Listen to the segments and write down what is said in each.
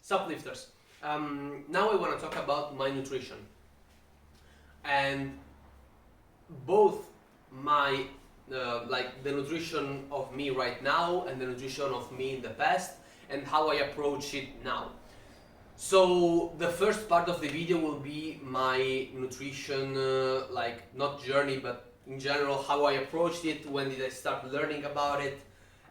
Suplifters. Now I want to talk about my nutrition, and both my like the nutrition of me right now and the nutrition of me in the past, and how I approach it now. So the first part of the video will be my nutrition, like not journey, but in general how I approached it, when did I start learning about it,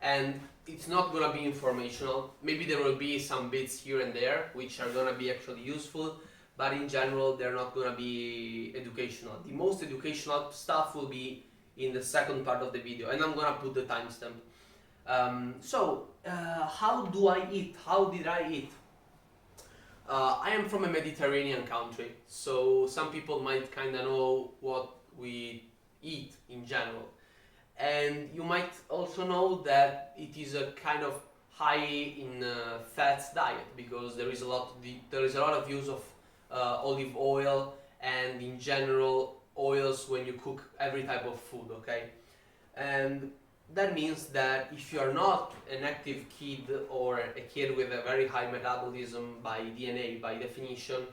and it's not gonna be informational. Maybe there will be some bits here and there which are gonna be actually useful, but in general they're not gonna be educational. The most educational stuff will be in the second part of the video, and I'm gonna put the timestamp. How do I eat? How did I eat? I am from a Mediterranean country, so some people might kind of know what we eat in general. And you might also know that it is a kind of high in fats diet, because there is a lot of use of olive oil and in general oils when you cook every type of food, okay? And that means that if you are not an active kid, or a kid with a very high metabolism by DNA, by definition,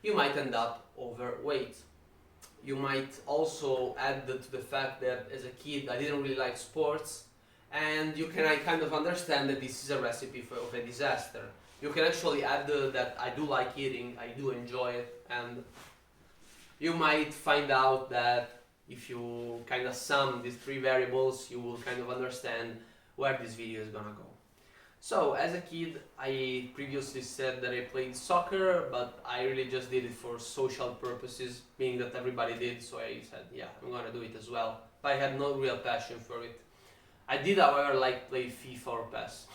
you might end up overweight. You might also add to the fact that as a kid I didn't really like sports, and you can kind of understand that this is a recipe of a disaster. You can actually add that I do like eating, I do enjoy it, and you might find out that if you kind of sum these three variables, you will kind of understand where this video is gonna go. So, as a kid, I previously said that I played soccer, but I really just did it for social purposes, being that everybody did, so I said, yeah, I'm gonna do it as well. But I had no real passion for it. I did, however, like play FIFA or PES.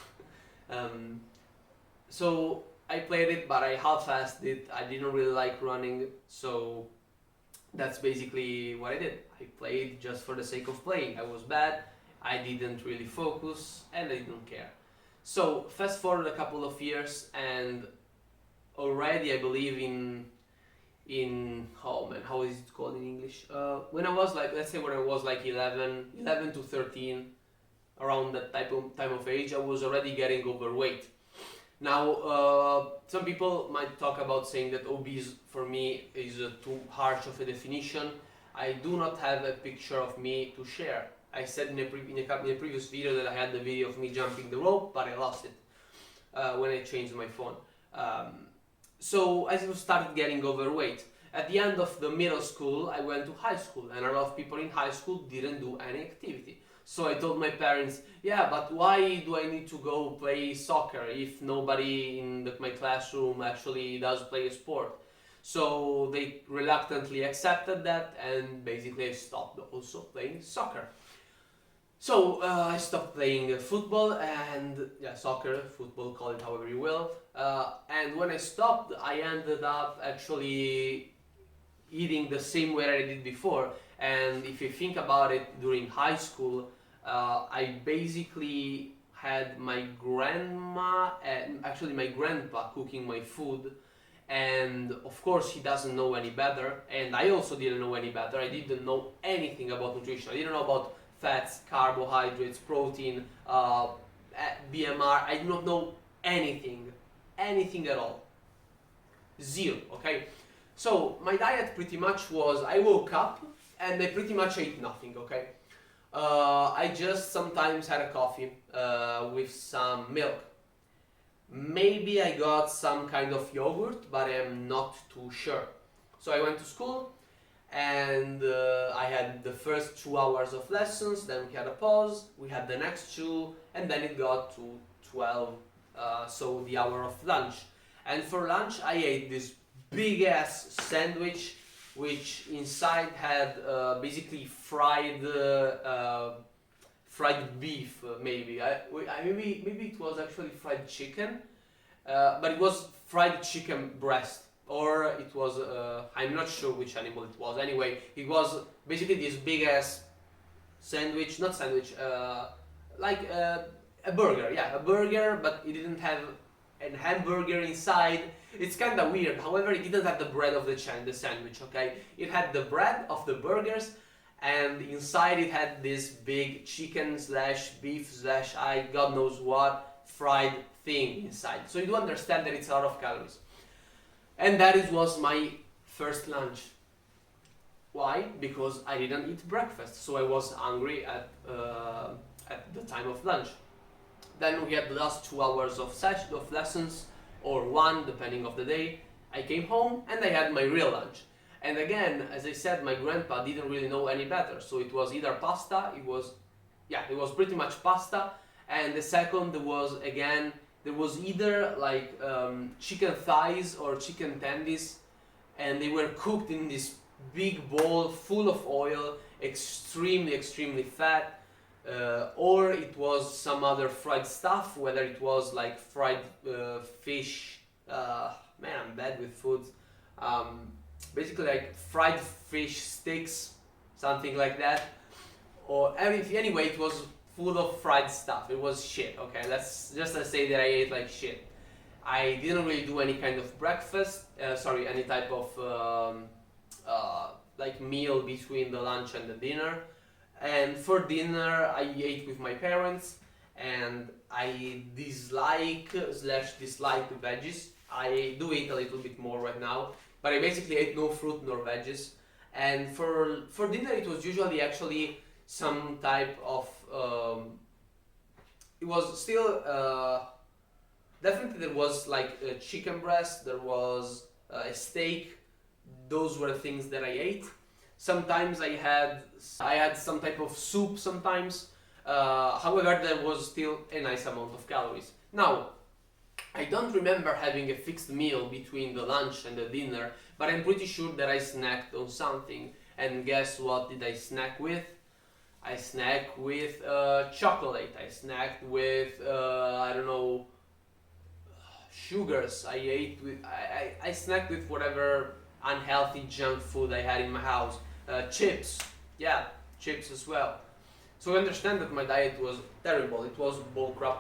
So, I played it, but I half-assed it. I didn't really like running, so that's basically what I did. I played just for the sake of playing. I was bad, I didn't really focus, and I didn't care. So fast forward a couple of years, and already I believe in oh man, how is it called in English? When I was like, let's say when I was like 11 to 13, around that time of age, I was already getting overweight. Now, some people might talk about saying that obese for me is too harsh of a definition. I do not have a picture of me to share. I said in a previous video that I had the video of me jumping the rope, but I lost it when I changed my phone. So as I started getting overweight, at the end of the middle school, I went to high school, and a lot of people in high school didn't do any activity. So I told my parents, yeah, but why do I need to go play soccer if nobody in my classroom actually does play a sport? So they reluctantly accepted that, and basically I stopped also playing soccer. So I stopped playing football and soccer, football, call it however you will. And when I stopped, I ended up actually eating the same way I did before. And if you think about it, during high school, I basically had my grandma and actually my grandpa cooking my food. And of course he doesn't know any better, and I also didn't know any better. I didn't know anything about nutrition. I didn't know about fats, carbohydrates, protein, BMR. I do not know anything at all. Zero, okay? So my diet pretty much was, I woke up and I pretty much ate nothing, okay? I just sometimes had a coffee with some milk. Maybe I got some kind of yogurt, but I'm not too sure. So I went to school, and I had the first 2 hours of lessons, then we had a pause, we had the next 2, and then it got to 12, so the hour of lunch. And for lunch I ate this big ass sandwich, which inside had basically fried beef, maybe. Maybe it was actually fried chicken, but it was fried chicken breast, or it was, I'm not sure which animal it was. Anyway, it was basically this big ass sandwich, not sandwich, like a burger, yeah, a burger, but it didn't have a hamburger inside. It's kind of weird. However, it didn't have the bread of the sandwich, okay? It had the bread of the burgers, and inside it had this big chicken slash beef slash God knows what fried thing inside. So you do understand that it's a lot of calories. And that was my first lunch. Why? Because I didn't eat breakfast, so I was hungry at the time of lunch. Then we had the last 2 hours of lessons, or one, depending of the day. I came home and I had my real lunch. And again, as I said, my grandpa didn't really know any better, so it was either pasta, it was pretty much pasta, and the second there was either like chicken thighs or chicken tendies, and they were cooked in this big bowl full of oil, extremely fat, or it was some other fried stuff, whether it was like fried fish, man, I'm bad with food, basically like fried fish sticks, something like that, or anyway, it was full of fried stuff. It was shit. Okay, let's say that I ate like shit. I didn't really do any kind of breakfast, any type of like meal between the lunch and the dinner. And for dinner, I ate with my parents, and I dislike veggies. I do eat a little bit more right now, but I basically ate no fruit nor veggies. And for dinner, it was usually actually some type of it was still definitely there was like a chicken breast, there was a steak. Those were things that I ate. Sometimes I had some type of soup sometimes. However, there was still a nice amount of calories. Now, I don't remember having a fixed meal between the lunch and the dinner, but I'm pretty sure that I snacked on something. And guess what did I snack with? I snacked with chocolate. I snacked with I don't know, sugars. I snacked with whatever unhealthy junk food I had in my house. Chips, yeah, chips as well. So I understand that my diet was terrible. It was bullcrap.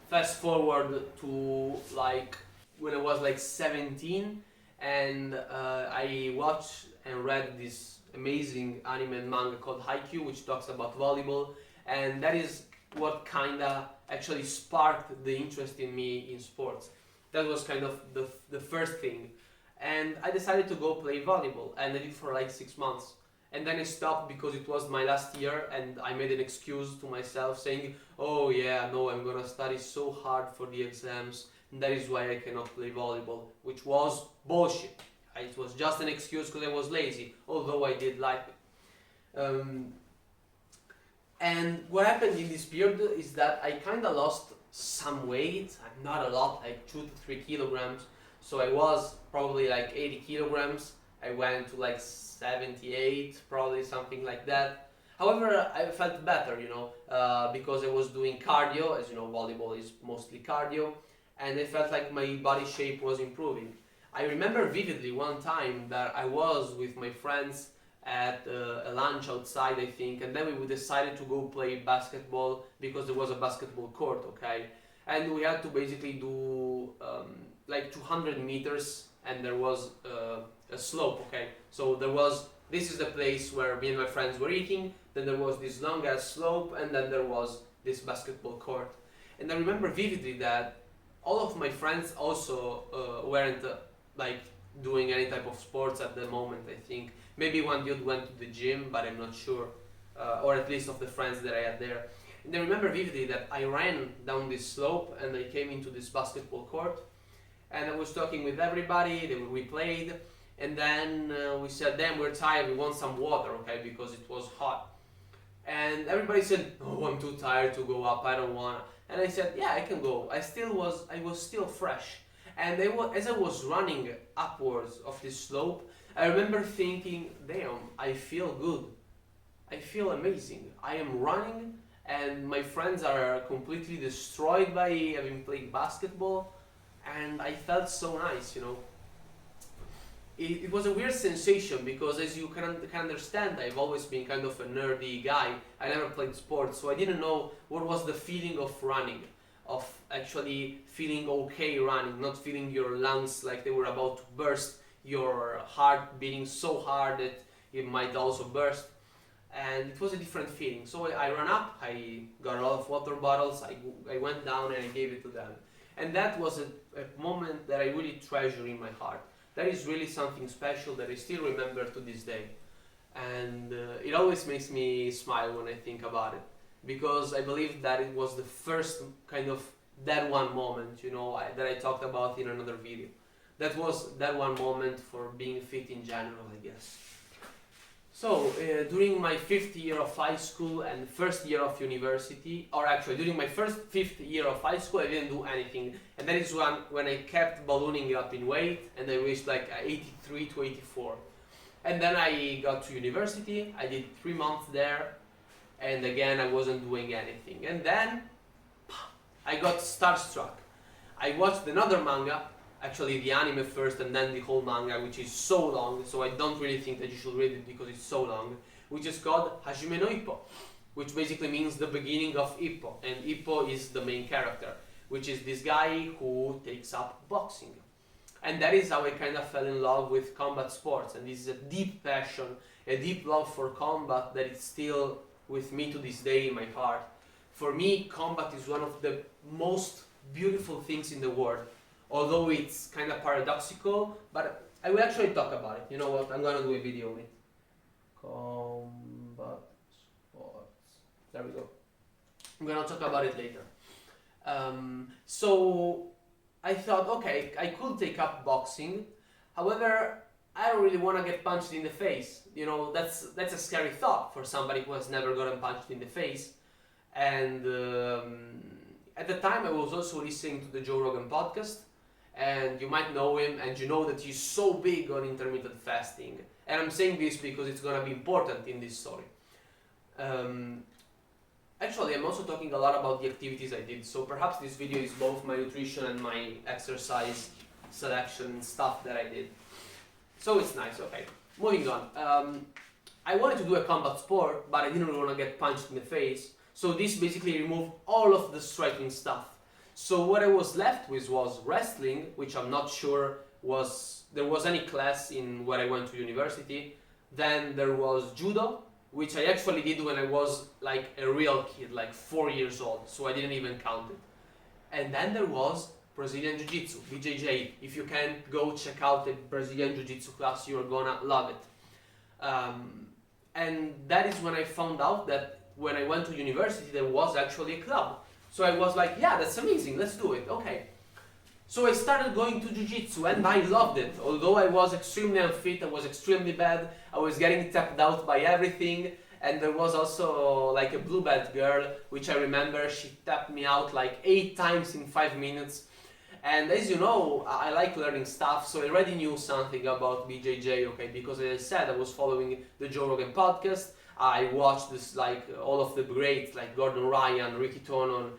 Fast forward to like when I was like 17, and I watched and read this amazing anime and manga called Haikyuu, which talks about volleyball, and that is what kinda actually sparked the interest in me in sports. That was kind of the first thing, and I decided to go play volleyball, and I did for like 6 months. And then I stopped because it was my last year, and I made an excuse to myself saying, oh yeah, no, I'm gonna study so hard for the exams, and that is why I cannot play volleyball, which was bullshit. It was just an excuse because I was lazy, although I did like it. And what happened in this period is that I kind of lost some weight, not a lot, like 2 to 3 kilograms. So I was probably like 80 kilograms. I went to like 78, probably something like that. However, I felt better, because I was doing cardio. As you know, volleyball is mostly cardio, and I felt like my body shape was improving. I remember vividly one time that I was with my friends at a lunch outside, I think, and then we decided to go play basketball because there was a basketball court, okay? And we had to basically do like 200 meters, and there was a slope, okay? So this is the place where me and my friends were eating, then there was this long ass slope, and then there was this basketball court. And I remember vividly that all of my friends also weren't like doing any type of sports at the moment, I think. Maybe one dude went to the gym, but I'm not sure, or at least of the friends that I had there. And I remember vividly that I ran down this slope and I came into this basketball court, and I was talking with everybody, we played, and then we said, damn, we're tired, we want some water, okay, because it was hot. And everybody said, oh, I'm too tired to go up, I don't wanna. And I said, yeah, I can go. I was still fresh. And as I was running upwards of this slope, I remember thinking, damn, I feel good. I feel amazing. I am running, and my friends are completely destroyed by having played basketball, and I felt so nice, It was a weird sensation because, as you can understand, I've always been kind of a nerdy guy. I never played sports, so I didn't know what was the feeling of running, of actually feeling okay running, not feeling your lungs like they were about to burst, your heart beating so hard that it might also burst. and it was a different feeling. So I ran up, I got a lot of water bottles, I went down and I gave it to them. And that was a moment that I really treasure in my heart. That is really something special that I still remember to this day. And it always makes me smile when I think about it, because I believe that it was the first kind of that one moment, that I talked about in another video. That was that one moment for being fit in general, I guess. So, during my 5th year of high school and first year of university, or actually during my 5th year of high school, I didn't do anything. And that is when I kept ballooning up in weight and I reached like 83 to 84. And then I got to university, I did 3 months there, and again I wasn't doing anything. And then I got starstruck. I watched another manga, actually the anime first and then the whole manga, which is so long, so I don't really think that you should read it because it's so long, which is called Hajime no Ippo, which basically means the beginning of Ippo, and Ippo is the main character, which is this guy who takes up boxing. And that is how I kind of fell in love with combat sports, and this is a deep passion, a deep love for combat that is still with me to this day in my heart. For me, combat is one of the most beautiful things in the world. Although it's kind of paradoxical, but I will actually talk about it. You know what? I'm gonna do a video on it. Combat sports. There we go. I'm gonna talk about it later. So I thought, okay, I could take up boxing. However, I don't really want to get punched in the face. That's a scary thought for somebody who has never gotten punched in the face. And at the time, I was also listening to the Joe Rogan podcast. And you might know him, and you know that he's so big on intermittent fasting. And I'm saying this because it's gonna be important in this story. Actually, I'm also talking a lot about the activities I did, so perhaps this video is both my nutrition and my exercise selection stuff that I did. So it's nice, okay. Moving on. I wanted to do a combat sport, but I didn't really want to get punched in the face, so this basically removed all of the striking stuff. So what I was left with was wrestling, which I'm not sure there was any class in where I went to university. Then there was judo, which I actually did when I was like a real kid, like 4 years old, so I didn't even count it. And then there was Brazilian Jiu-Jitsu, BJJ. If you can go check out the Brazilian Jiu-Jitsu class, you're gonna love it. And that is when I found out that when I went to university, there was actually a club. So I was like, yeah, that's amazing, let's do it, okay. So I started going to Jiu-Jitsu and I loved it. Although I was extremely unfit, I was extremely bad, I was getting tapped out by everything. And there was also like a blue belt girl, which I remember, she tapped me out like 8 times in 5 minutes. And as you know, I like learning stuff, so I already knew something about BJJ, okay, because as I said, I was following the Joe Rogan podcast. I watched this, like all of the greats like Gordon Ryan, Ricky Tonon,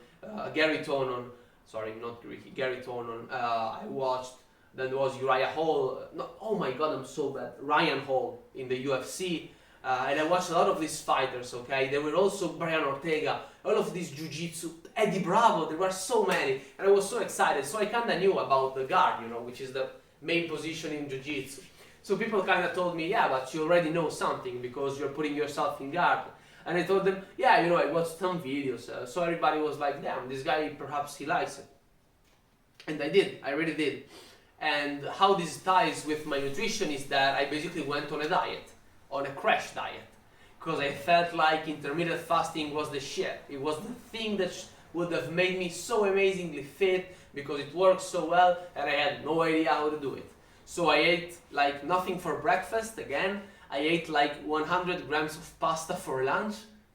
Gary Tonon. Sorry, not Ricky, Gary Tonon. I watched. Then there was Uriah Hall. No, oh my God, I'm so bad. Ryan Hall in the UFC. And I watched a lot of these fighters. Okay, there were also Brian Ortega. All of these jiu-jitsu. Eddie Bravo. There were so many, and I was so excited. So I kind of knew about the guard, which is the main position in jiu-jitsu. So people kind of told me, yeah, but you already know something because you're putting yourself in guard. And I told them, yeah, I watched some videos. So everybody was like, damn, this guy, perhaps he likes it. And I did, I really did. And how this ties with my nutrition is that I basically went on a diet, on a crash diet. Because I felt like intermittent fasting was the shit. It was the thing that would have made me so amazingly fit because it works so well and I had no idea how to do it. So I ate like nothing for breakfast again. I ate like 100 grams of pasta for lunch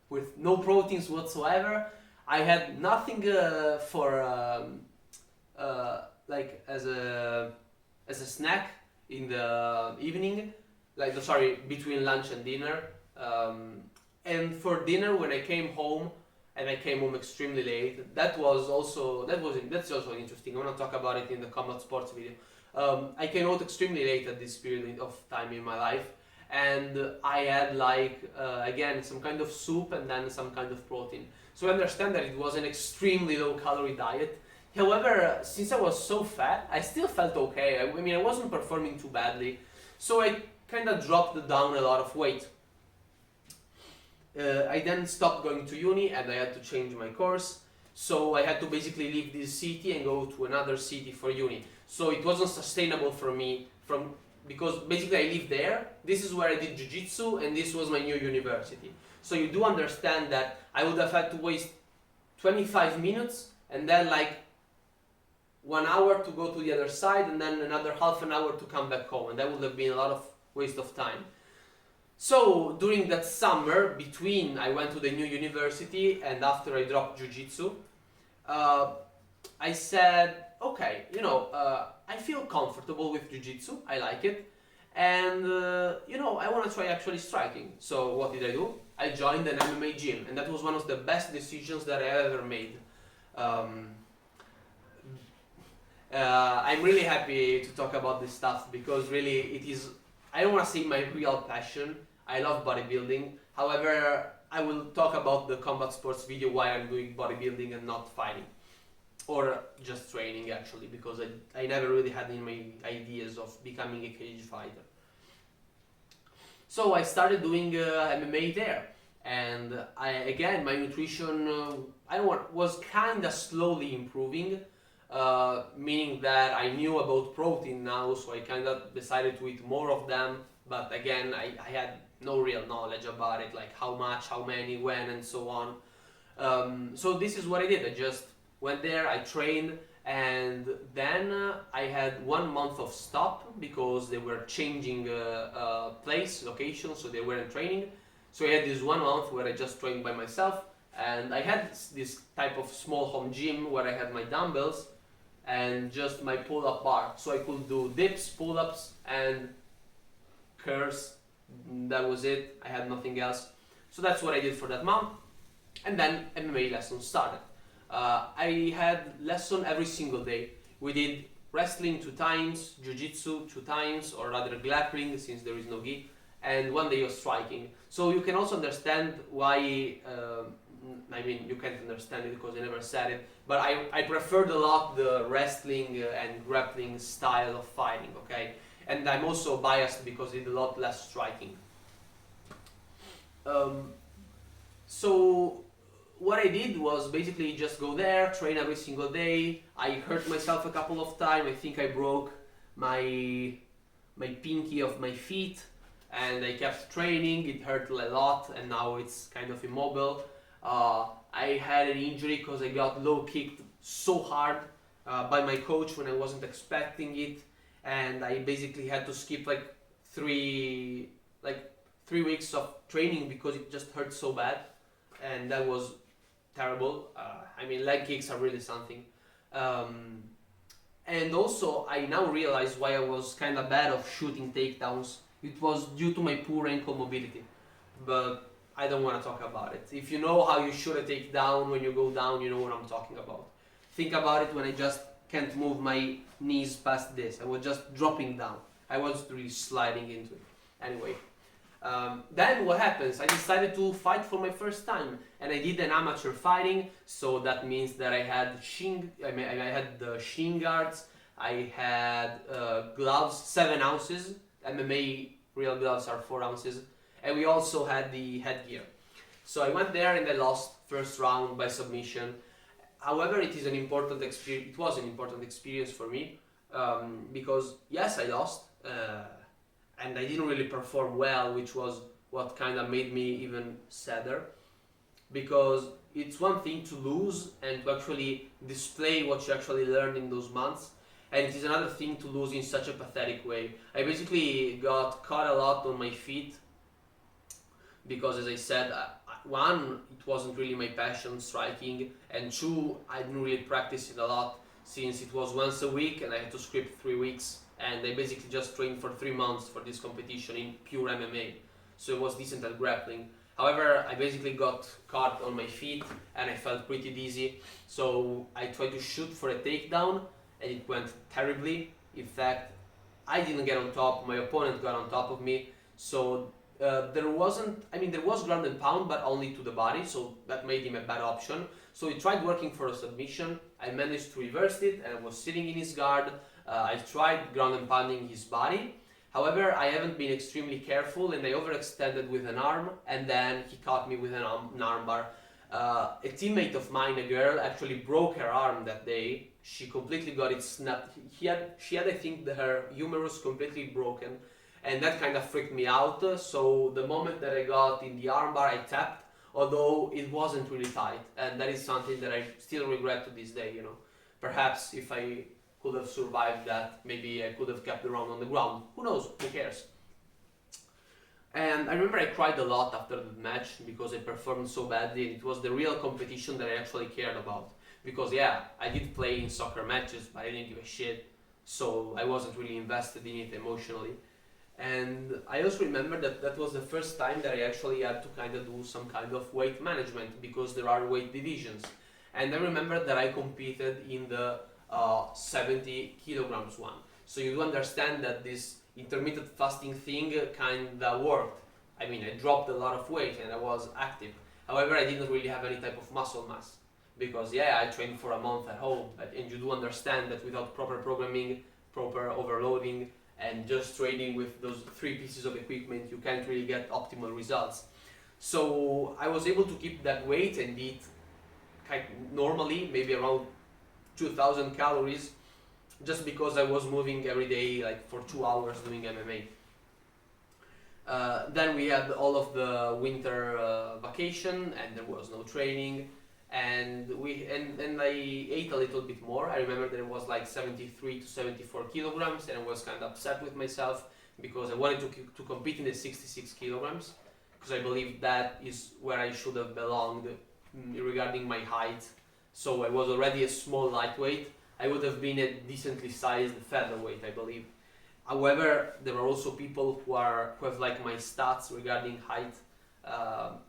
with no proteins whatsoever. I had nothing for like as a snack in the evening, between lunch and dinner. And for dinner, when I came home, and I came home extremely late. That's also interesting. I want to talk about it in the combat sports video. I came out extremely late at this period of time in my life, and I had again some kind of soup and then some kind of protein. So I understand that it was an extremely low calorie diet. However, since I was so fat, I still felt okay. I wasn't performing too badly, so I kind of dropped down a lot of weight. I then stopped going to uni and I had to change my course. So I had to basically leave this city and go to another city for uni. So it wasn't sustainable for me because basically I lived there. This is where I did jiu-jitsu and this was my new university. So you do understand that I would have had to waste 25 minutes and then like 1 hour to go to the other side and then another half an hour to come back home, and that would have been a lot of waste of time. So during that summer between I went to the new university and after I dropped jiu-jitsu, I said, okay, I feel comfortable with jiu-jitsu, I like it, and I want to try actually striking. So what did I do? I joined an MMA gym, and that was one of the best decisions that I ever made. I'm really happy to talk about this stuff because really it is, I don't want to say my real passion. I love bodybuilding. However, I will talk about the combat sports video why I'm doing bodybuilding and not fighting. Or just training actually, because I never really had in my ideas of becoming a cage fighter. So I started doing MMA there. And my nutrition was kind of slowly improving. Meaning that I knew about protein now, so I kind of decided to eat more of them, but again I had no real knowledge about it, like how much, how many, when, and so on. So this is what I did. I just went there, I trained, and then I had 1 month of stop because they were changing location, so they weren't training. So I had this 1 month where I just trained by myself, and I had this type of small home gym where I had my dumbbells and just my pull-up bar, so I could do dips, pull-ups, and curls. That was it. I had nothing else. So that's what I did for that month, and then MMA lessons started. I had lesson every single day. We did wrestling 2 times, jiu-jitsu 2 times, or rather grappling since there is no gi, and 1 day of striking. So you can also understand why. You can't understand it because I never said it, but I preferred a lot the wrestling and grappling style of fighting, okay? And I'm also biased because it's a lot less striking. So what I did was basically just go there, train every single day. I hurt myself a couple of times. I think I broke my pinky of my feet, and I kept training. It hurt a lot, and now it's kind of immobile. I had an injury because I got low kicked so hard by my coach when I wasn't expecting it, and I basically had to skip like 3 weeks of training because it just hurt so bad, and that was terrible. Leg kicks are really something. And also I now realize why I was kind of bad of shooting takedowns. It was due to my poor ankle mobility, but I don't want to talk about it. If you know how you shoot a takedown when you go down, you know what I'm talking about. Think about it when I just can't move my knees past this. I was just dropping down. I wasn't really sliding into it. Anyway, then what happens? I decided to fight for my first time, and I did an amateur fighting. So that means that I had I had the shin guards. I had gloves, 7 ounces. MMA real gloves are 4 ounces. And we also had the headgear. So I went there and I lost first round by submission. However, it was an important experience for me because yes, I lost and I didn't really perform well, which was what kind of made me even sadder, because it's one thing to lose and to actually display what you actually learned in those months, and it is another thing to lose in such a pathetic way. I basically got caught a lot on my feet because, as I said, 1, it wasn't really my passion, striking, and 2, I didn't really practice it a lot since it was once a week and I had to script 3 weeks, and I basically just trained for 3 months for this competition in pure MMA, so it was decent at grappling. However, I basically got caught on my feet and I felt pretty dizzy, so I tried to shoot for a takedown and it went terribly. In fact, I didn't get on top, my opponent got on top of me, so there was ground and pound, but only to the body, so that made him a bad option. So he tried working for a submission. I managed to reverse it and I was sitting in his guard. I tried ground and pounding his body. However, I haven't been extremely careful and I overextended with an arm, and then he caught me with an arm bar. A teammate of mine, a girl, actually broke her arm that day. She completely got it snapped. She had, I think, her humerus completely broken, and that kind of freaked me out. So the moment that I got in the armbar, I tapped, although it wasn't really tight, and that is something that I still regret to this day. You know, perhaps if I could have survived that, maybe I could have kept the round on the ground. Who knows? Who cares? And I remember I cried a lot after the match because I performed so badly, and it was the real competition that I actually cared about. Because yeah, I did play in soccer matches, but I didn't give a shit, so I wasn't really invested in it emotionally. And I also remember that that was the first time that I actually had to kind of do some kind of weight management, because there are weight divisions. And I remember that I competed in the 70 kilograms one. So you do understand that this intermittent fasting thing kinda worked. I mean, I dropped a lot of weight and I was active. However, I didn't really have any type of muscle mass, because yeah, I trained for a month at home, and you do understand that without proper programming, proper overloading, and just training with those 3 pieces of equipment, you can't really get optimal results. So I was able to keep that weight and eat normally, maybe around 2000 calories, just because I was moving every day like for 2 hours doing MMA. Then we had all of the winter vacation, and there was no training, and I ate a little bit more. I remember that it was like 73 to 74 kilograms, and I was kind of upset with myself because I wanted to compete in the 66 kilograms, because I believe that is where I should have belonged regarding my height. So I was already a small lightweight. I would have been a decently sized featherweight, I believe. However, there are also people who have like my stats regarding height,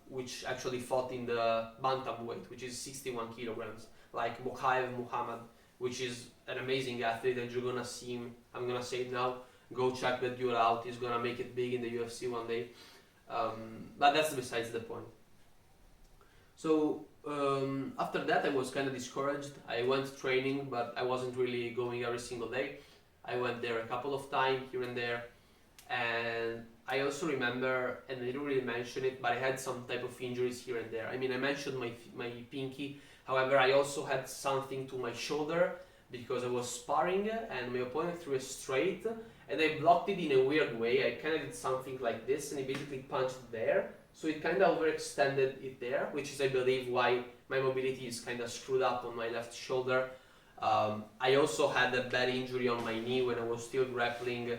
which actually fought in the bantamweight, which is 61 kilograms, like Mokaev Muhammad, which is an amazing athlete, and you're gonna see him. I'm gonna say it now. Go check that dude out. He's gonna make it big in the UFC one day. But that's besides the point. So after that, I was kind of discouraged. I went training, but I wasn't really going every single day. I went there a couple of times here and there, and I also remember, and I didn't really mention it, but I had some type of injuries here and there. I mean, I mentioned my pinky. However, I also had something to my shoulder because I was sparring and my opponent threw a straight, and I blocked it in a weird way. I kind of did something like this, and he basically punched there. So it kind of overextended it there, which is, I believe, why my mobility is kind of screwed up on my left shoulder. I also had a bad injury on my knee when I was still grappling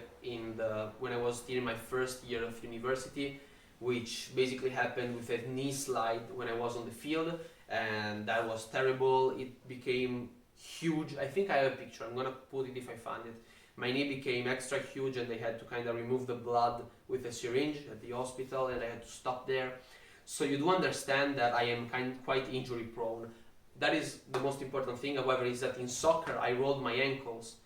when I was still in my first year of university, which basically happened with a knee slide when I was on the field, and that was terrible. It became huge. I think I have a picture. I'm gonna put it if I find it. My knee became extra huge, and they had to kind of remove the blood with a syringe at the hospital, and I had to stop there. So you do understand that I am quite injury prone. That is the most important thing, however, is that in soccer I rolled my ankles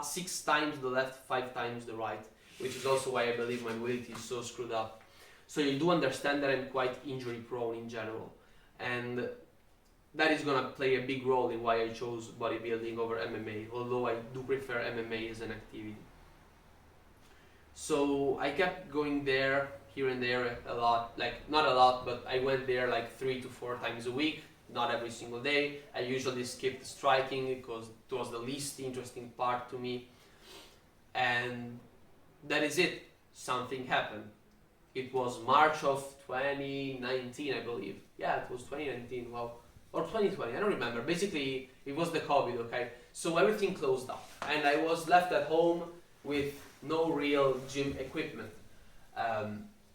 6 times the left, 5 times the right, which is also why I believe my mobility is so screwed up. So you do understand that I'm quite injury prone in general, and that is gonna play a big role in why I chose bodybuilding over MMA, although I do prefer MMA as an activity. So I kept going there here and there a lot, like not a lot, but I went there like 3 to 4 times a week, not every single day. I usually skipped striking because it was the least interesting part to me. And that is it. Something happened. It was March of 2019, I believe. Yeah, it was 2019, wow. Or 2020, I don't remember. Basically, it was the COVID, okay? So everything closed up, and I was left at home with no real gym equipment.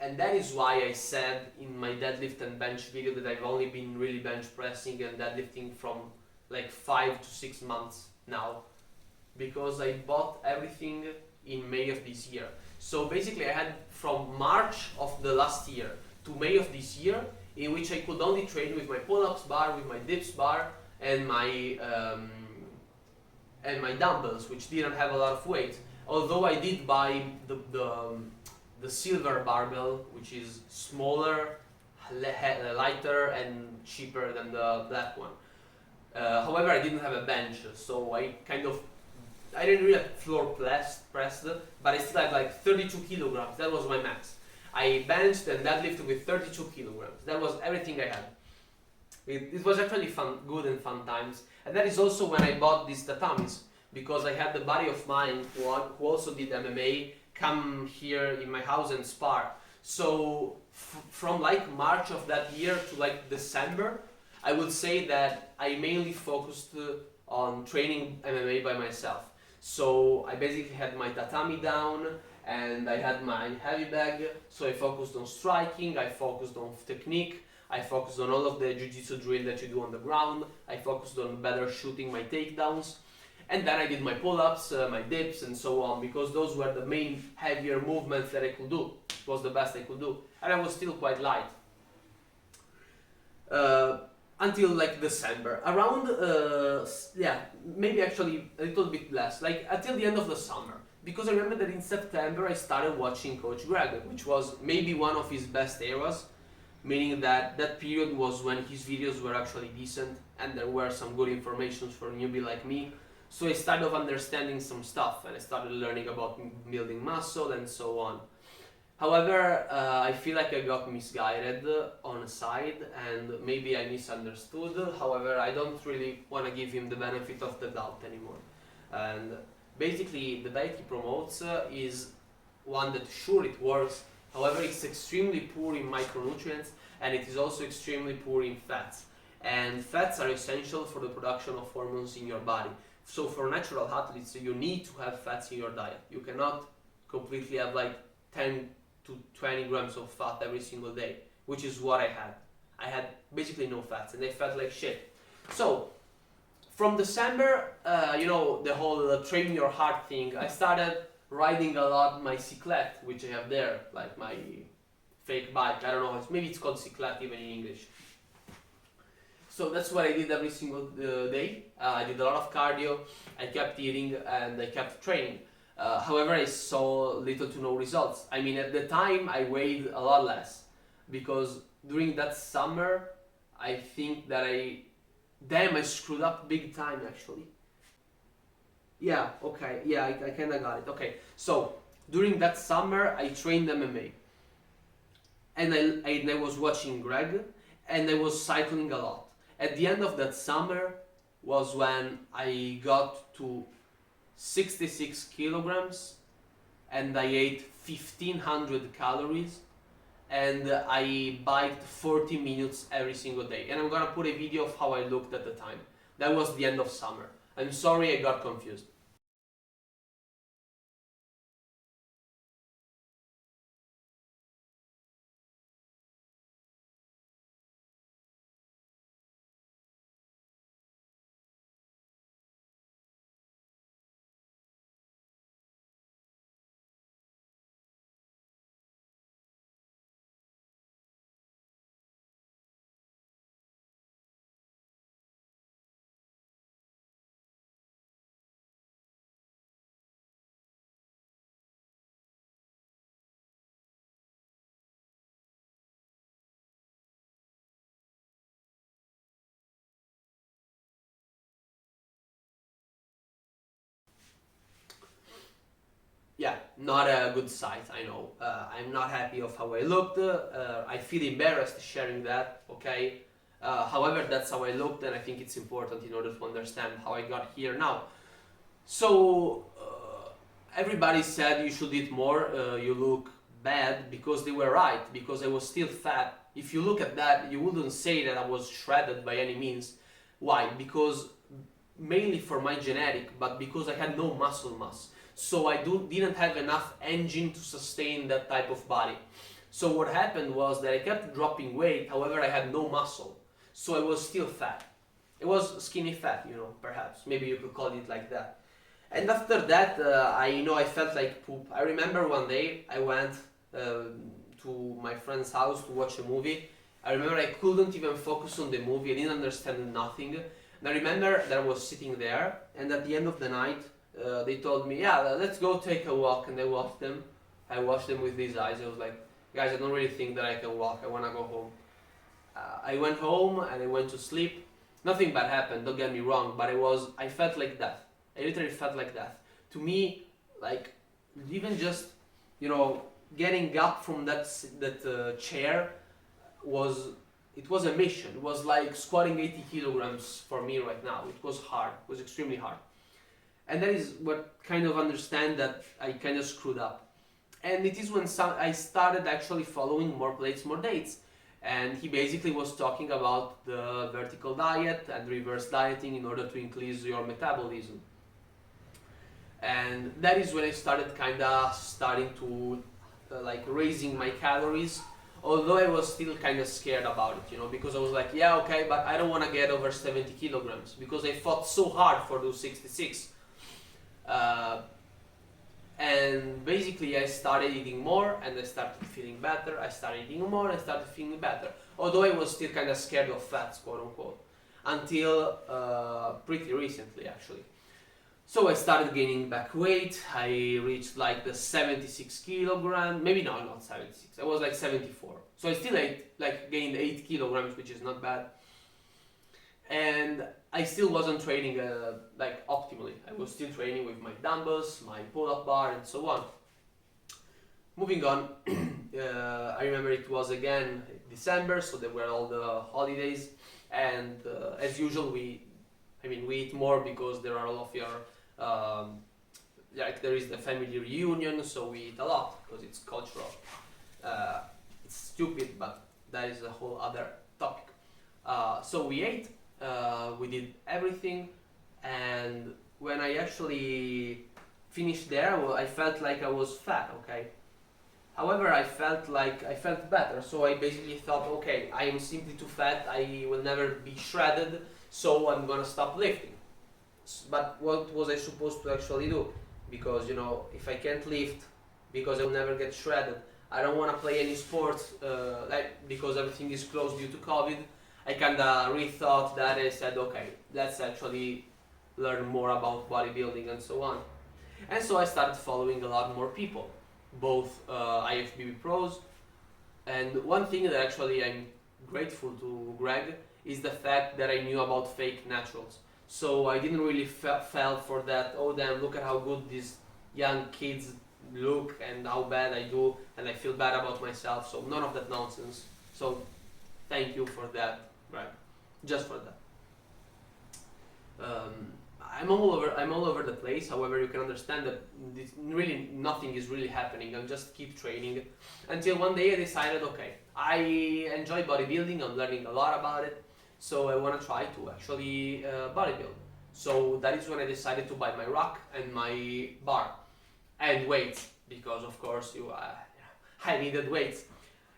And that is why I said in my deadlift and bench video that I've only been really bench pressing and deadlifting from like 5 to 6 months now, because I bought everything in May of this year. So basically I had from March of the last year to May of this year, in which I could only train with my pull-ups bar, with my dips bar, and my dumbbells, which didn't have a lot of weight. Although I did buy the silver barbell, which is smaller, lighter, and cheaper than the black one. However, I didn't have a bench, so I kind of I didn't really have floor pressed, but I still had like 32 kilograms. That was my max. I benched and deadlifted with 32 kilograms. That was everything I had. It was actually fun, good and fun times. And that is also when I bought these tatamis, because I had the buddy of mine who also did MMA come here in my house and spar. So from like March of that year to like December, I would say that I mainly focused on training MMA by myself. So I basically had my tatami down and I had my heavy bag, so I focused on striking, I focused on technique, I focused on all of the jiu-jitsu drill that you do on the ground, I focused on better shooting my takedowns, and then I did my pull-ups, my dips and so on, because those were the main heavier movements that I could do. It was the best I could do, and I was still quite light. Until like December, around, yeah, maybe actually a little bit less, like until the end of the summer. Because I remember that in September I started watching Coach Greg, which was maybe one of his best eras, meaning that that period was when his videos were actually decent and there were some good information for a newbie like me. So I started understanding some stuff and I started learning about building muscle and so on. However, I feel like I got misguided on a side and maybe I misunderstood. However, I don't really want to give him the benefit of the doubt anymore. And basically, the diet he promotes is one that sure it works. However, it's extremely poor in micronutrients and it is also extremely poor in fats. And fats are essential for the production of hormones in your body. So for natural athletes, you need to have fats in your diet. You cannot completely have like 10 to 20 grams of fat every single day, which is what I had. I had basically no fats and I felt like shit. So from December, you know, the whole train your heart thing, I started riding a lot my cyclette, which I have there, like my fake bike. I don't know, maybe it's called cyclette even in English. So that's what I did every single day. I did a lot of cardio, I kept eating and I kept training. However, I saw little to no results. I mean, at the time, I weighed a lot less because during that summer, I think that I screwed up big time actually. Yeah, okay, yeah, I kind of got it. Okay, so during that summer, I trained MMA and I was watching Greg and I was cycling a lot. At the end of that summer was when I got to 66 kilograms and I ate 1500 calories and I biked 40 minutes every single day. And I'm gonna put a video of how I looked at the time. That was the end of summer. I'm sorry I got confused. Yeah, not a good sight, I know. I'm not happy of how I looked. I feel embarrassed sharing that, okay? However, that's how I looked and I think it's important in order to understand how I got here now. So, everybody said you should eat more, you look bad, because they were right, because I was still fat. If you look at that, you wouldn't say that I was shredded by any means. Why? Because mainly for my genetic, but because I had no muscle mass. So I didn't have enough engine to sustain that type of body. So what happened was that I kept dropping weight, however I had no muscle. So I was still fat. It was skinny fat, you know, perhaps. Maybe you could call it like that. And after that, I felt like poop. I remember one day I went to my friend's house to watch a movie. I remember I couldn't even focus on the movie. I didn't understand nothing. And I remember that I was sitting there, and at the end of the night, they told me, yeah, let's go take a walk. And I watched them. I watched them with these eyes. I was like, guys, I don't really think that I can walk. I want to go home. I went home and I went to sleep. Nothing bad happened, don't get me wrong, but I felt like death. I literally felt like that. To me, like even just you know getting up from that chair was it was a mission. It was like squatting 80 kilograms for me right now. It was hard. It was extremely hard. And that is what kind of understand that I kind of screwed up. And it is when I started actually following More Plates, More Dates. And he basically was talking about the vertical diet and reverse dieting in order to increase your metabolism. And that is when I started starting to like raising my calories, although I was still kind of scared about it, because I was like, yeah, okay, but I don't want to get over 70 kilograms because I fought so hard for those 66. And basically I started eating more and I started feeling better. I started eating more and I started feeling better. Although I was still kind of scared of fats, quote unquote, until pretty recently actually. So I started gaining back weight. I reached like the 76 kilogram, maybe no, not 76. I was like 74. So I still gained 8 kilograms, which is not bad. And I still wasn't training like optimally. I was still training with my dumbbells, my pull-up bar, and so on. Moving on, I remember it was again December, so there were all the holidays, and as usual, we eat more because there are all of your there is the family reunion, so we eat a lot because it's cultural. It's stupid, but that is a whole other topic. So we ate. We did everything, and when I actually finished there, well, I felt like I was fat, okay? However, I felt better, so I basically thought, okay, I am simply too fat, I will never be shredded, so I'm gonna stop lifting. But what was I supposed to actually do? Because, if I can't lift, because I will never get shredded, I don't want to play any sports, because everything is closed due to COVID. I kinda rethought that. I said, okay, let's actually learn more about bodybuilding and so on. And so I started following a lot more people, both IFBB pros. And one thing that actually I'm grateful to Greg is the fact that I knew about fake naturals. So I didn't really fell for that, oh damn, look at how good these young kids look and how bad I do and I feel bad about myself. So none of that nonsense. So thank you for that. Right, just for that. I'm all over the place. However, you can understand that really nothing is really happening. I'll just keep training until one day I decided, okay, I enjoy bodybuilding. I'm learning a lot about it, so I want to try to actually bodybuild. So that is when I decided to buy my rack and my bar and weights, because of course I needed weights.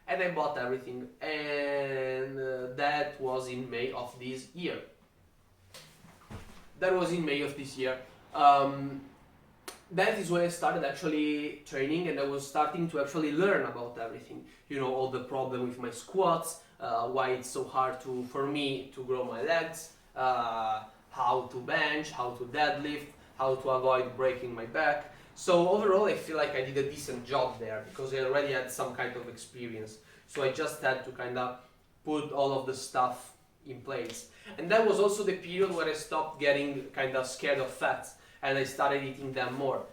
And I bought everything, and that was in May of this year. That is when I started actually training, and I was starting to actually learn about everything. All the problem with my squats, why it's so hard for me to grow my legs, how to bench, how to deadlift, how to avoid breaking my back. So overall, I feel like I did a decent job there because I already had some kind of experience. So I just had to kind of put all of the stuff in place. And that was also the period where I stopped getting kind of scared of fats and I started eating them more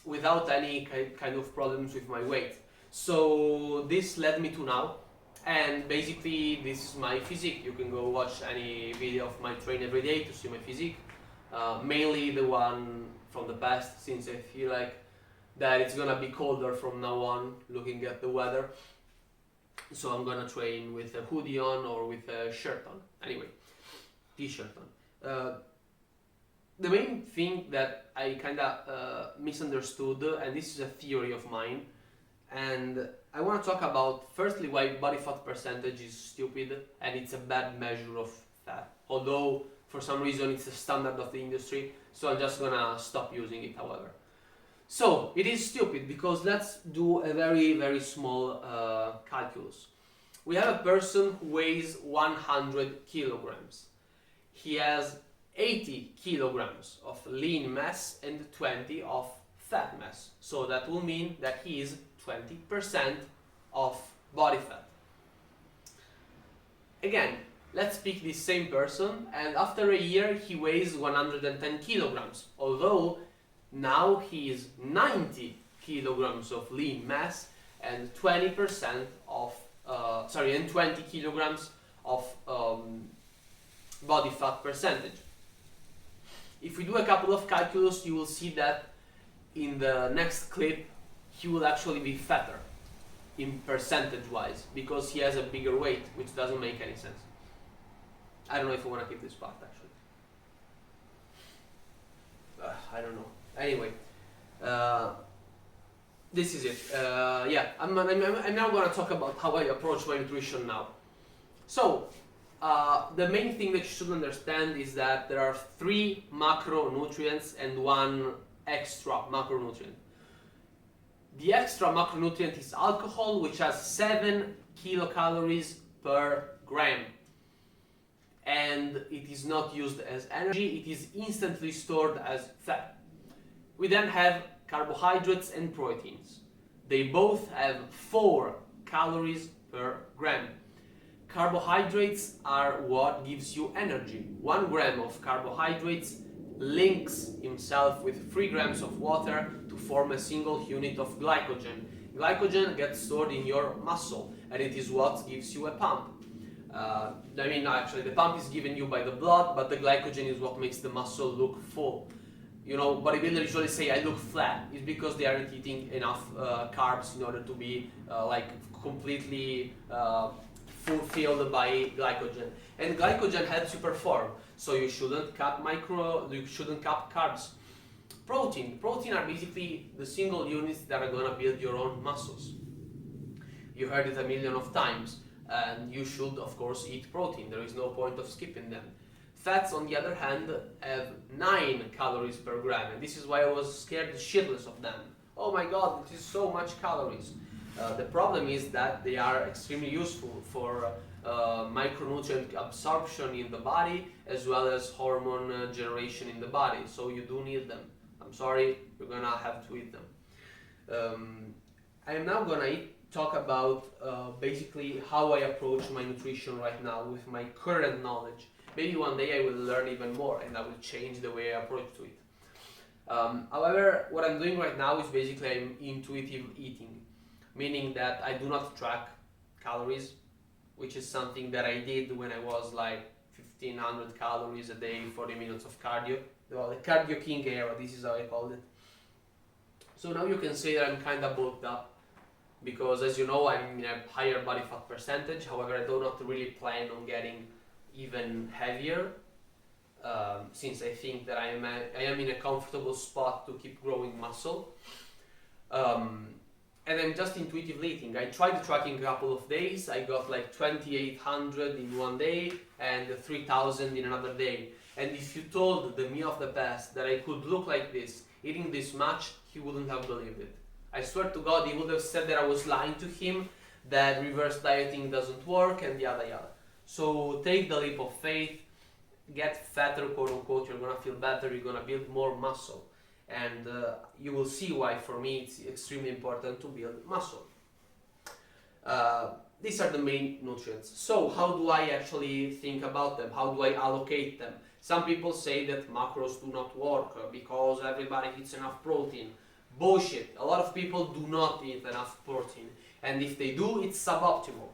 without any kind of problems with my weight. So this led me to now. And basically, this is my physique. You can go watch any video of my train every day to see my physique. Mainly the one from the past, since I feel like that it's gonna be colder from now on, looking at the weather. So I'm gonna train with a hoodie on or with a shirt on. Anyway, t-shirt on. The main thing that I kinda misunderstood, and this is a theory of mine, and I want to talk about firstly why body fat percentage is stupid and it's a bad measure of fat. Although for some reason it's a standard of the industry, so I'm just gonna stop using it, however. So it is stupid because let's do a very, very small calculus. We have a person who weighs 100 kilograms. He has 80 kilograms of lean mass and 20 of fat mass. So that will mean that he is 20% of body fat. Again, let's pick this same person, and after a year he weighs 110 kilograms, although now he is 90 kilograms of lean mass and 20% of, and 20 kilograms of body fat percentage. If we do a couple of calculus, you will see that in the next clip he will actually be fatter in percentage wise because he has a bigger weight, which doesn't make any sense. I don't know if I want to keep this part actually. I don't know. Anyway, this is it. I'm now going to talk about how I approach my nutrition now. So, the main thing that you should understand is that there are 3 macronutrients and 1 extra macronutrient. The extra macronutrient is alcohol, which has 7 kilocalories per gram. And it is not used as energy, it is instantly stored as fat. We then have carbohydrates and proteins. They both have 4 calories per gram. Carbohydrates are what gives you energy. 1 gram of carbohydrates links himself with 3 grams of water to form a single unit of glycogen. Glycogen gets stored in your muscle and it is what gives you a pump. Actually the pump is given you by the blood, but the glycogen is what makes the muscle look full. You know, bodybuilders usually say I look flat. It's because they aren't eating enough carbs in order to be completely fulfilled by glycogen. And glycogen helps you perform, so you shouldn't cut carbs. Protein are basically the single units that are gonna build your own muscles. You heard it a million of times, and you should of course eat protein. There is no point of skipping them. Fats, on the other hand, have 9 calories per gram, and this is why I was scared shitless of them. Oh my god, it is so much calories. The problem is that they are extremely useful for micronutrient absorption in the body as well as hormone generation in the body, so you do need them. I'm sorry, you're gonna have to eat them. I am now gonna talk about basically how I approach my nutrition right now with my current knowledge. Maybe one day I will learn even more and I will change the way I approach to it. However, what I'm doing right now is basically I'm intuitive eating, meaning that I do not track calories, which is something that I did when I was like 1500 calories a day, 40 minutes of cardio. Well, the cardio king era, this is how I called it. So now you can say that I'm kind of bulked up because, as you know, I'm in a higher body fat percentage. However, I do not really plan on getting even heavier since I think that I am in a comfortable spot to keep growing muscle. And I'm just intuitively eating. I tried tracking a couple of days. I got like 2800 in one day and 3000 in another day. And if you told the me of the past that I could look like this, eating this much, he wouldn't have believed it. I swear to God, he would have said that I was lying to him, that reverse dieting doesn't work, and yada yada. So take the leap of faith, get fatter, quote unquote, you're gonna feel better, you're gonna build more muscle. And you will see why for me it's extremely important to build muscle. These are the main nutrients. So how do I actually think about them? How do I allocate them? Some people say that macros do not work because everybody eats enough protein. Bullshit. A lot of people do not eat enough protein. And if they do, it's suboptimal.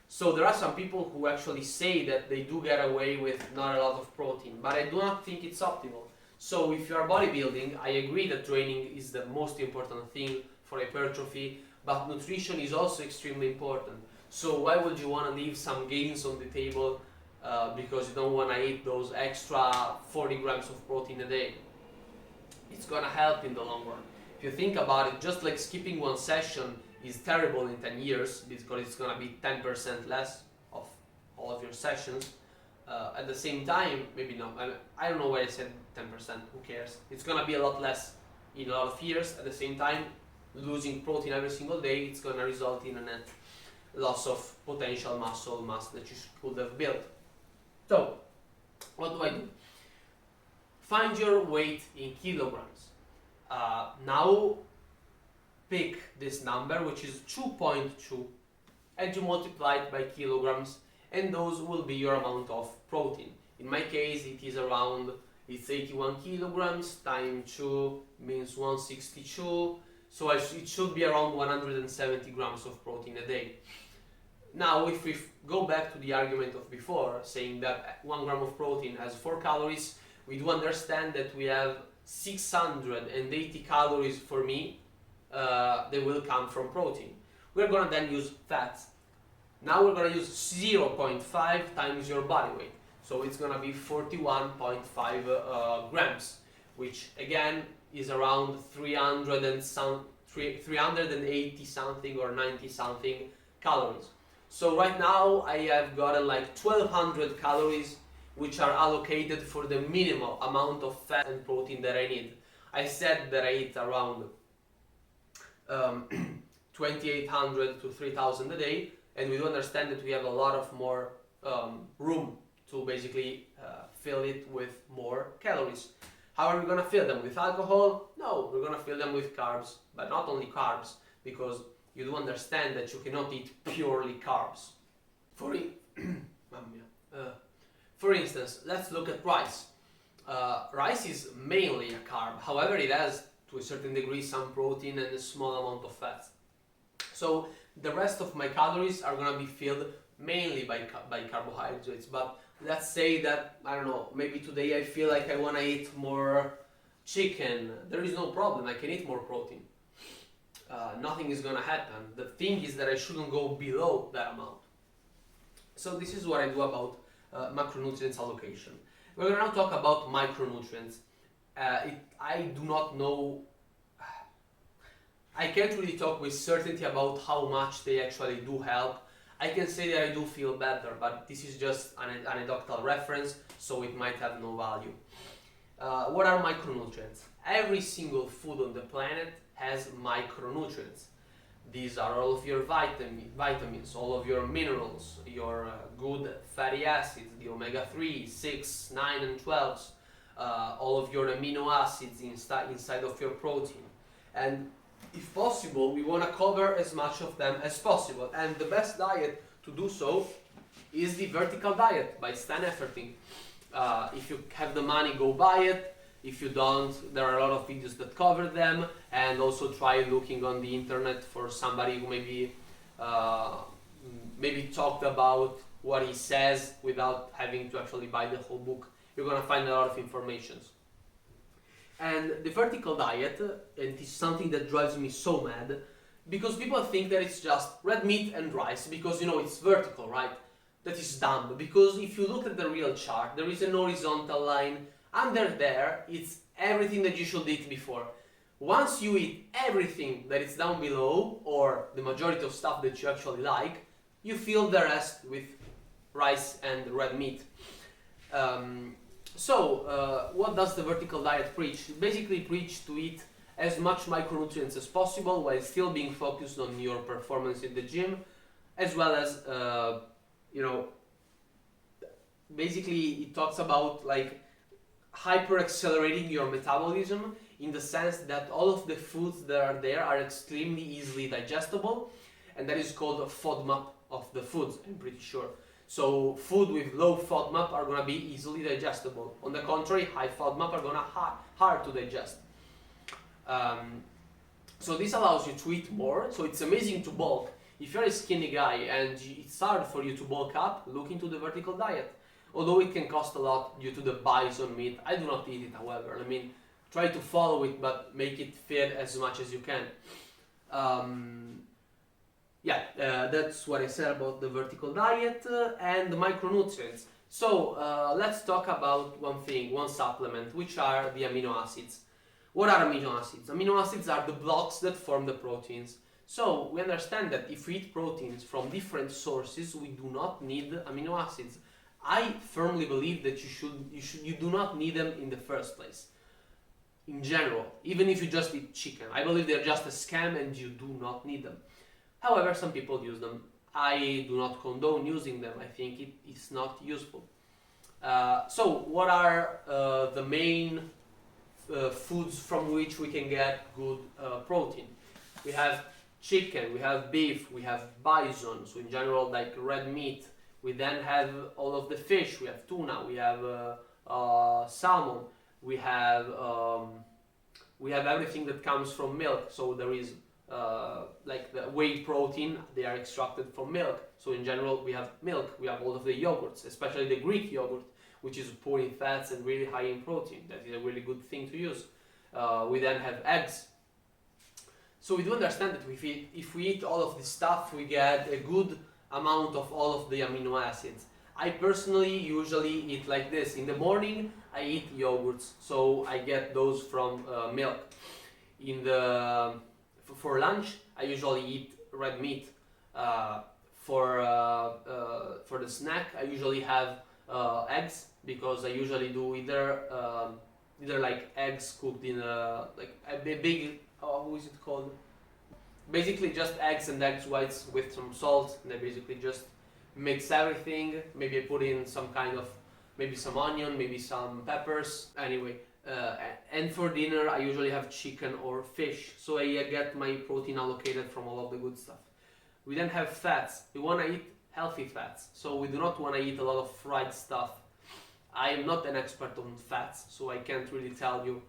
So there are some people who actually say that they do get away with not a lot of protein, but I do not think it's optimal. So if you are bodybuilding, I agree that training is the most important thing for hypertrophy, but nutrition is also extremely important. So why would you want to leave some gains on the table because you don't want to eat those extra 40 grams of protein a day? It's gonna help in the long run. If you think about it, just like skipping one session is terrible in 10 years because it's gonna be 10% less of all of your sessions. At the same time, maybe not, I don't know why I said 10%, who cares? It's gonna be a lot less in a lot of years. At the same time, losing protein every single day, it's gonna result in a net loss of potential muscle mass that you could have built. So, what do I do? Find your weight in kilograms. Now, pick this number, which is 2.2, and you multiply it by kilograms, and those will be your amount of protein. In my case, it's 81 kilograms times 2 means 162, so it should be around 170 grams of protein a day. Now, if we go back to the argument of before, saying that 1 gram of protein has 4 calories, we do understand that we have 680 calories for me, they will come from protein. We're gonna then use fats. Now we're gonna use 0.5 times your body weight. So it's gonna be 41.5 grams, which again is around 380 something or 90 something calories. So right now I have gotten like 1200 calories, which are allocated for the minimal amount of fat and protein that I need. I said that I eat around 2800 to 3000 a day, and we do understand that we have a lot of more room to basically fill it with more calories. How are we gonna fill them? With alcohol? No, we're gonna fill them with carbs, but not only carbs, because you do understand that you cannot eat purely carbs. For instance, let's look at rice. Rice is mainly a carb, however it has to a certain degree some protein and a small amount of fat. So the rest of my calories are gonna be filled mainly by carbohydrates, but let's say that, I don't know, maybe today I feel like I wanna eat more chicken. There is no problem, I can eat more protein. Nothing is gonna happen. The thing is that I shouldn't go below that amount. So this is what I do about macronutrients allocation. We're gonna now talk about micronutrients. I do not know, I can't really talk with certainty about how much they actually do help. I can say that I do feel better, but this is just an anecdotal reference, so it might have no value. What are micronutrients? Every single food on the planet has micronutrients. These are all of your vitamins, all of your minerals, your good fatty acids, the omega-3, 6, 9 and 12s, all of your amino acids inside of your protein. And if possible, we want to cover as much of them as possible. And the best diet to do so is the vertical diet by Stan Efferding. If you have the money, go buy it. If you don't, there are a lot of videos that cover them, and also try looking on the internet for somebody who maybe talked about what he says without having to actually buy the whole book. You're gonna find a lot of information. And the vertical diet, and it is something that drives me so mad, because people think that it's just red meat and rice, because you know it's vertical, right? That is dumb, because if you look at the real chart, there is an horizontal line. Under there, it's everything that you should eat before. Once you eat everything that is down below, or the majority of stuff that you actually like, you fill the rest with rice and red meat. What does the vertical diet preach? It basically preach to eat as much micronutrients as possible while still being focused on your performance in the gym, as well as, basically it talks about like hyper accelerating your metabolism, in the sense that all of the foods that are there are extremely easily digestible, and that is called a FODMAP of the foods, I'm pretty sure. So food with low FODMAP are going to be easily digestible. On the contrary, high FODMAP are going to hard to digest. So this allows you to eat more, so it's amazing to bulk. If you're a skinny guy and it's hard for you to bulk up, look into the vertical diet. Although it can cost a lot due to the bison meat. I do not eat it, however. I mean, try to follow it, but make it fit as much as you can. That's what I said about the vertical diet and the micronutrients. So let's talk about one supplement, which are the amino acids. What are amino acids? Amino acids are the blocks that form the proteins. So we understand that if we eat proteins from different sources, we do not need amino acids. I firmly believe that you do not need them in the first place. In general, even if you just eat chicken, I believe they're just a scam and you do not need them. However, some people use them. I do not condone using them. I think it's not useful. So what are the main foods from which we can get good protein? We have chicken, we have beef, we have bison, so in general like red meat. We then have all of the fish. We have tuna, we have salmon, we have everything that comes from milk. So there is like the whey protein, they are extracted from milk. So in general, we have milk, we have all of the yogurts, especially the Greek yogurt, which is poor in fats and really high in protein. That is a really good thing to use. We then have eggs. So we do understand that if we eat all of this stuff, we get a good amount of all of the amino acids. I personally usually eat like this. In the morning, I eat yogurts, so I get those from milk. For lunch, I usually eat red meat. For the snack, I usually have eggs, because I usually do either like eggs cooked in a big, how is it called? Basically just eggs and eggs whites with some salt, and I basically just mix everything. Maybe I put in maybe some onion, maybe some peppers. Anyway, and for dinner I usually have chicken or fish, so I get my protein allocated from all of the good stuff. We then have fats. We want to eat healthy fats, so we do not want to eat a lot of fried stuff. I am not an expert on fats, so I can't really tell you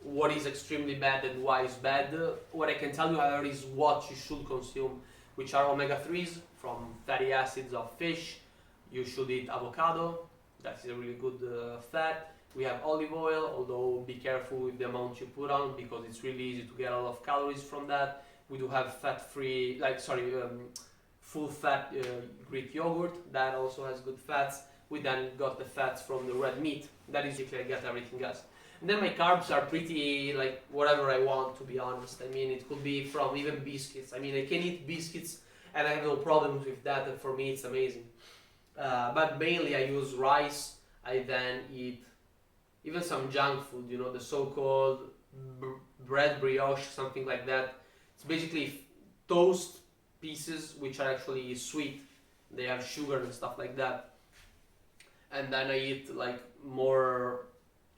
what is extremely bad and why is bad. What I can tell you, however, is what you should consume, which are omega-3s from fatty acids of fish. You should eat avocado, that is a really good fat. We have olive oil, although be careful with the amount you put on, because it's really easy to get a lot of calories from that. We do have fat-free, full-fat Greek yogurt, that also has good fats. We then got the fats from the red meat. That is basically I get everything else. And then my carbs are pretty like whatever I want, to be honest. I mean, it could be from even biscuits. I mean, I can eat biscuits and I have no problems with that, and for me it's amazing. But mainly I use rice. I then eat even some junk food, you know, the so-called bread brioche, something like that. It's basically toast pieces which are actually sweet. They have sugar and stuff like that. And then I eat like more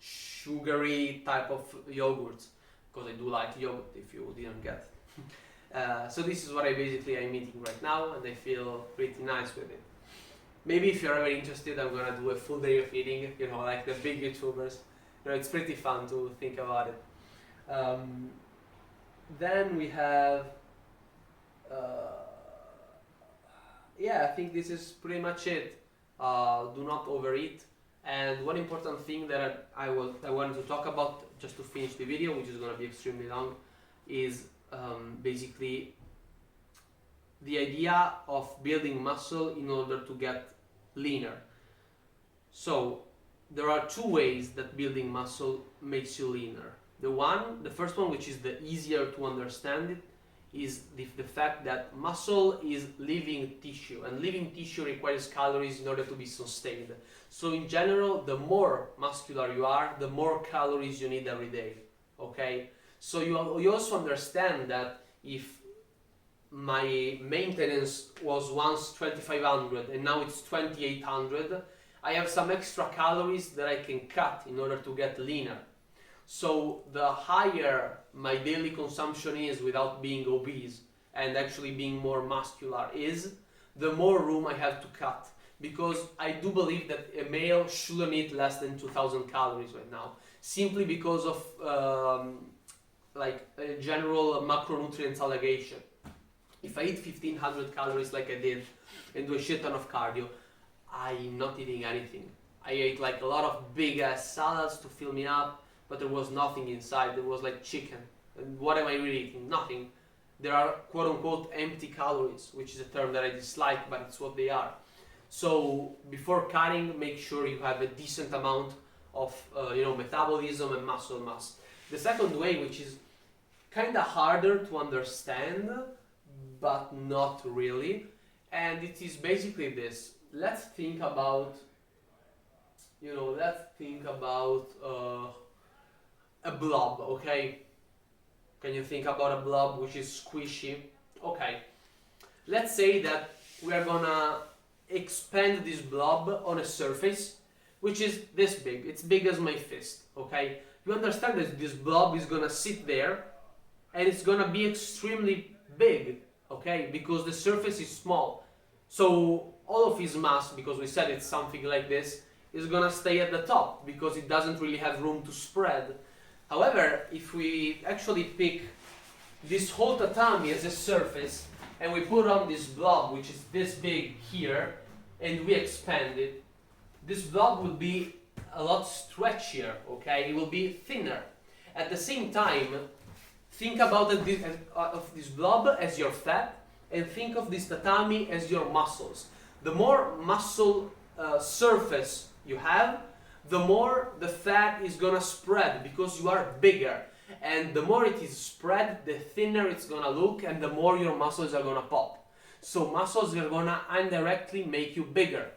sugary type of yogurts, because I do like yogurt, if you didn't get. So this is what I'm eating right now, and I feel pretty nice with it. Maybe if you're ever interested, I'm gonna do a full day of eating, you know, like the big YouTubers. You know, it's pretty fun to think about it. Then we have, yeah, I think this is pretty much it. Do not overeat. And one important thing that I wanted to talk about, just to finish the video, which is going to be extremely long, is basically the idea of building muscle in order to get leaner. So there are two ways that building muscle makes you leaner. The first one, which is the easier to understand it, is the fact that muscle is living tissue, and living tissue requires calories in order to be sustained. So in general, the more muscular you are, the more calories you need every day. Okay? So you also understand that if my maintenance was once 2500 and now it's 2800, I have some extra calories that I can cut in order to get leaner. So the higher my daily consumption is without being obese and actually being more muscular is, the more room I have to cut. Because I do believe that a male shouldn't eat less than 2000 calories right now, simply because of a general macronutrients allegation. If I eat 1500 calories like I did and do a shit ton of cardio, I'm not eating anything. I ate like a lot of big ass salads to fill me up, but there was nothing inside. There was like chicken. And what am I really eating? Nothing. There are quote unquote empty calories, which is a term that I dislike, but it's what they are. So before cutting, make sure you have a decent amount of metabolism and muscle mass. The second way, which is kind of harder to understand, but not really, and it is basically this. Let's think about a blob, okay? Can you think about a blob which is squishy? Okay. Let's say that we are gonna expand this blob on a surface which is this big. It's big as my fist, okay? You understand that this blob is gonna sit there and it's gonna be extremely big, okay? Because the surface is small. So all of his mass, because we said it's something like this, is gonna stay at the top because it doesn't really have room to spread. However, if we actually pick this whole tatami as a surface and we put on this blob, which is this big here, and we expand it, this blob will be a lot stretchier, okay? It will be thinner. At the same time, think about of this blob as your fat, and think of this tatami as your muscles. The more muscle surface you have, the more the fat is gonna spread because you are bigger. And the more it is spread, the thinner it's gonna look, and the more your muscles are gonna pop. So muscles are gonna indirectly make you bigger.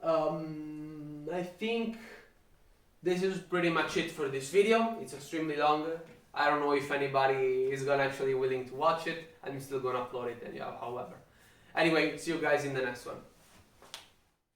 I think this is pretty much it for this video. It's extremely long. I don't know if anybody is gonna actually willing to watch it. I'm still gonna upload it however. Anyway, see you guys in the next one.